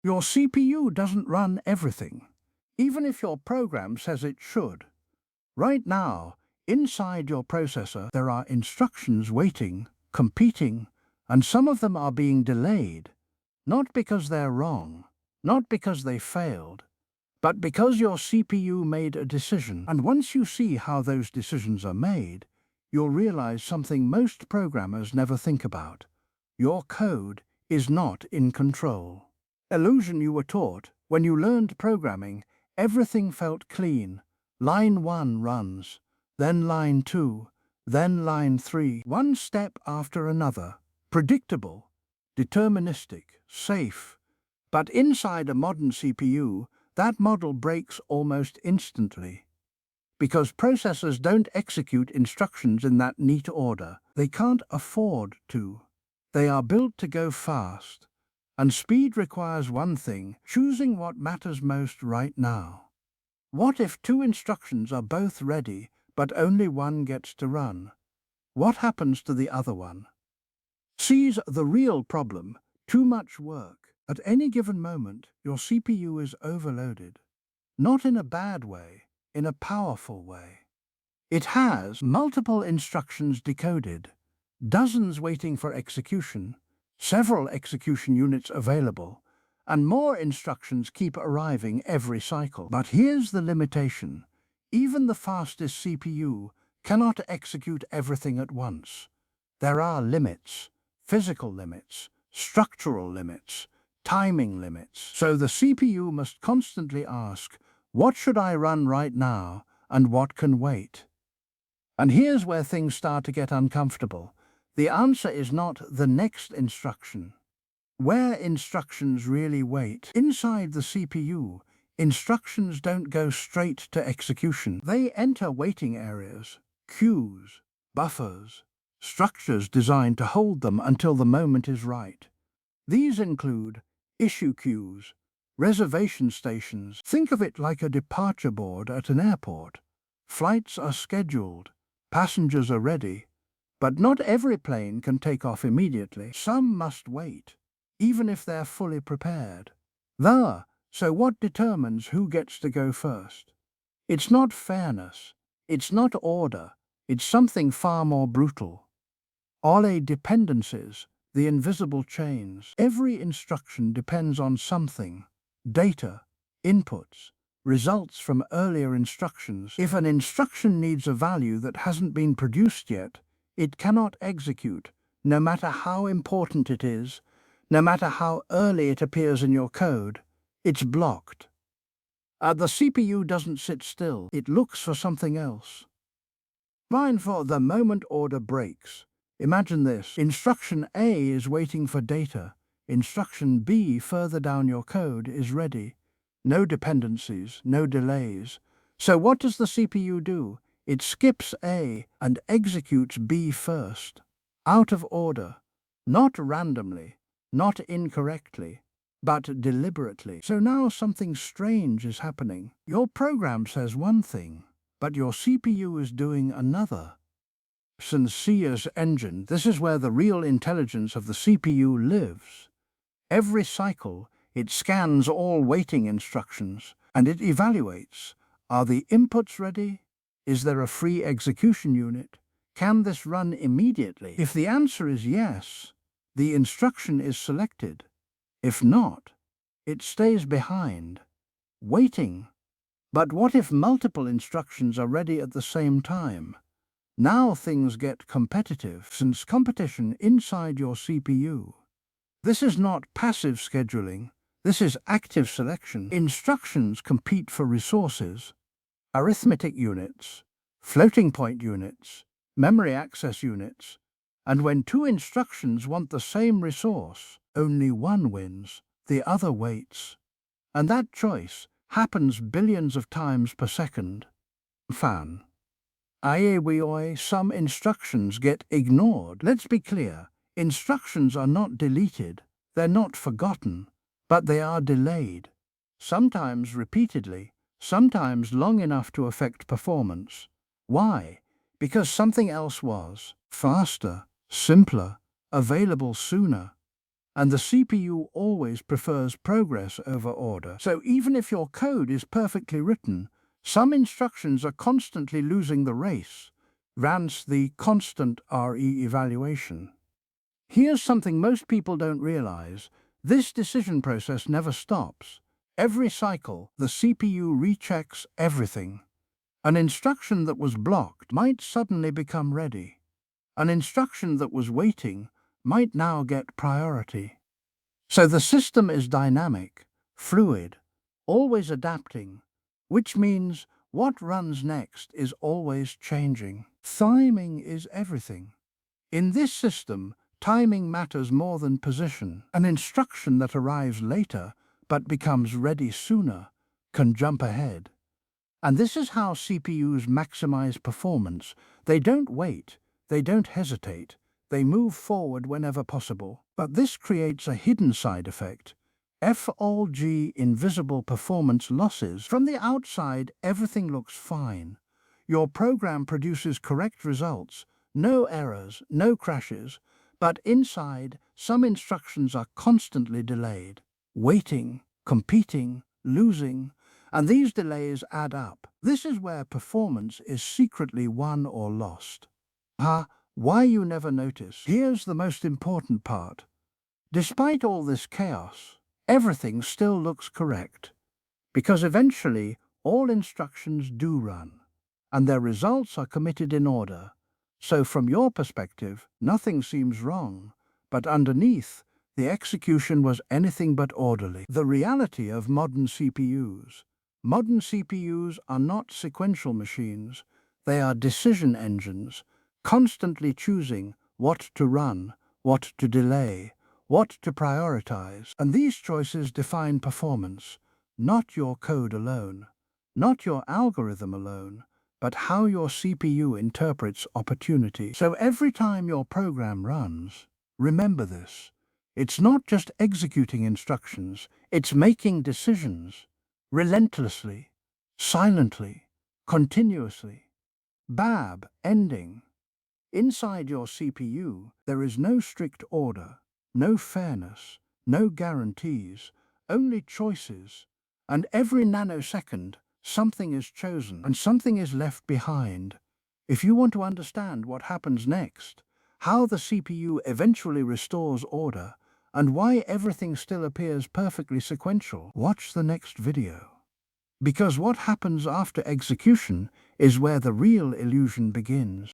Your CPU doesn't run everything, even if your program says it should. Right now, inside your processor, there are instructions waiting, competing, and some of them are being delayed, not because they're wrong, not because they failed, but because your CPU made a decision. And once you see how those decisions are made, you'll realize something most programmers never think about. Your code is not in control. Illusion you were taught, when you learned programming, everything felt clean. Line 1 runs, then line 2, then line 3, one step after another, predictable, deterministic, safe. But inside a modern CPU, that model breaks almost instantly. Because processors don't execute instructions in that neat order, they can't afford to. They are built to go fast. And speed requires one thing: choosing what matters most right now. What if two instructions are both ready, but only one gets to run? What happens to the other one? Seize the real problem: too much work. At any given moment, your CPU is overloaded. Not in a bad way, in a powerful way. It has multiple instructions decoded, dozens waiting for execution, several execution units available, and more instructions keep arriving every cycle. But here's the limitation: even the fastest CPU cannot execute everything at once. There are limits, physical limits, structural limits, timing limits. So the CPU must constantly ask, what should I run right now, and what can wait? And here's where things start to get uncomfortable. The answer is not the next instruction. Where instructions really wait, inside the CPU, instructions don't go straight to execution. They enter waiting areas, queues, buffers, structures designed to hold them until the moment is right. These include issue queues, reservation stations. Think of it like a departure board at an airport. Flights are scheduled, passengers are ready, but not every plane can take off immediately. Some must wait, even if they're fully prepared. So what determines who gets to go first? It's not fairness, it's not order, it's something far more brutal. All dependencies, the invisible chains. Every instruction depends on something: data, inputs, results from earlier instructions. If an instruction needs a value that hasn't been produced yet, it cannot execute, no matter how important it is, no matter how early it appears in your code. It's blocked. The CPU doesn't sit still, it looks for something else. Fine. For the moment order breaks. Imagine this: instruction A is waiting for data. Instruction B further down your code is ready. No dependencies, no delays. So what does the CPU do? It skips A and executes B first. Out of order. Not randomly, not incorrectly, but deliberately. So now something strange is happening. Your program says one thing, but your CPU is doing another. Sincere's engine, this is where the real intelligence of the CPU lives. Every cycle, it scans all waiting instructions, and it evaluates. Are the inputs ready? Is there a free execution unit? Can this run immediately? If the answer is yes, the instruction is selected. If not, it stays behind, waiting. But what if multiple instructions are ready at the same time? Now things get competitive, since competition inside your CPU. This is not passive scheduling, this is active selection. Instructions compete for resources: arithmetic units, floating point units, memory access units. And when two instructions want the same resource, only one wins, the other waits. And that choice happens billions of times per second. Fan. Some instructions get ignored. Let's be clear, instructions are not deleted, they're not forgotten, but they are delayed. Sometimes repeatedly, sometimes long enough to affect performance. Why? Because something else was faster, simpler, available sooner. And the CPU always prefers progress over order. So even if your code is perfectly written, some instructions are constantly losing the race. Rants the constant RE evaluation. Here's something most people don't realize. This decision process never stops. Every cycle, the CPU rechecks everything. An instruction that was blocked might suddenly become ready. An instruction that was waiting might now get priority. So the system is dynamic, fluid, always adapting, which means what runs next is always changing. Timing is everything. In this system, timing matters more than position. An instruction that arrives later but becomes ready sooner can jump ahead. And this is how CPUs maximize performance. They don't wait, they don't hesitate, they move forward whenever possible. But this creates a hidden side effect. FOLG, invisible performance losses. From the outside, everything looks fine. Your program produces correct results, no errors, no crashes, but inside, some instructions are constantly delayed, waiting, competing, losing, and these delays add up. This is where performance is secretly won or lost. Why you never notice? Here's the most important part. Despite all this chaos, everything still looks correct, because eventually all instructions do run, and their results are committed in order. So from your perspective, nothing seems wrong, but underneath, the execution was anything but orderly. The reality of modern CPUs. Modern CPUs are not sequential machines, they are decision engines, constantly choosing what to run, what to delay, what to prioritize. And these choices define performance, not your code alone, not your algorithm alone, but how your CPU interprets opportunity. So every time your program runs, remember this. It's not just executing instructions, it's making decisions, relentlessly, silently, continuously. BAB, ending. Inside your CPU, there is no strict order, no fairness, no guarantees, only choices. And every nanosecond, something is chosen and something is left behind. If you want to understand what happens next, how the CPU eventually restores order, and why everything still appears perfectly sequential, watch the next video. Because what happens after execution is where the real illusion begins.